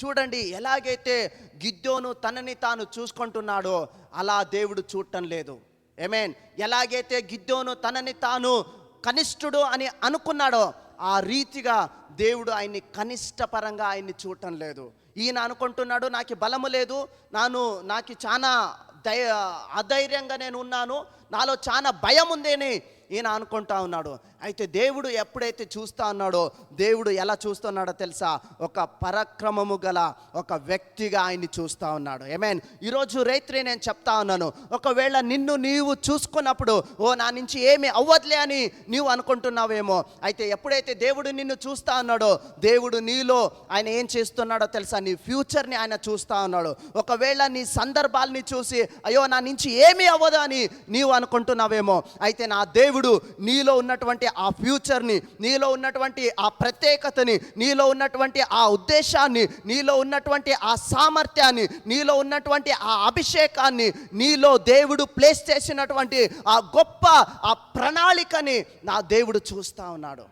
చూడండి, ఎలాగైతే గిద్యోను తనని తాను చూసుకుంటున్నాడో అలా దేవుడు చూడటం లేదు. ఆమేన్. ఎలాగైతే గిద్యోను తనని తాను కనిష్ఠుడు అని అనుకున్నాడో ఆ రీతిగా దేవుడు ఆయన్ని కనిష్టపరంగా ఆయన్ని చూడటం లేదు. ఈయన అనుకుంటున్నాడు, నాకు బలము లేదు, నాకు చాలా అధైర్యంగా నేను ఉన్నాను, నాలో చాలా భయం ఉందని ఈయన అనుకుంటా ఉన్నాడు. అయితే దేవుడు ఎప్పుడైతే చూస్తా ఉన్నాడో, దేవుడు ఎలా చూస్తున్నాడో తెలుసా? ఒక పరాక్రమము గల ఒక వ్యక్తిగా ఆయన్ని చూస్తూ ఉన్నాడు. ఆమేన్. ఈరోజు రాత్రి నేను చెప్తా ఉన్నాను, ఒకవేళ నిన్ను నీవు చూసుకున్నప్పుడు నా నుంచి ఏమి అవ్వదులే అని నీవు అనుకుంటున్నావేమో. అయితే ఎప్పుడైతే దేవుడు నిన్ను చూస్తా ఉన్నాడో, దేవుడు నీలో ఆయన ఏం చేస్తున్నాడో తెలుసా? నీ ఫ్యూచర్ని ఆయన చూస్తూ ఉన్నాడు. ఒకవేళ నీ సందర్భాలని చూసి అయ్యో నా నుంచి ఏమీ అవ్వదు అని నీవు అనుకుంటున్నావేమో. అయితే నా దేవుడు నీలో ఉన్నటువంటి ఆ ఫ్యూచర్ని, నీలో ఉన్నటువంటి ఆ ప్రత్యేకతని, నీలో ఉన్నటువంటి ఆ ఉద్దేశాన్ని, నీలో ఉన్నటువంటి ఆ సామర్థ్యాన్ని, నీలో ఉన్నటువంటి ఆ అభిషేకాన్ని, నీలో దేవుడు ప్లేస్ చేసినటువంటి ఆ గొప్ప ఆ ప్రణాళికని నా దేవుడు చూస్తూ ఉన్నాడు.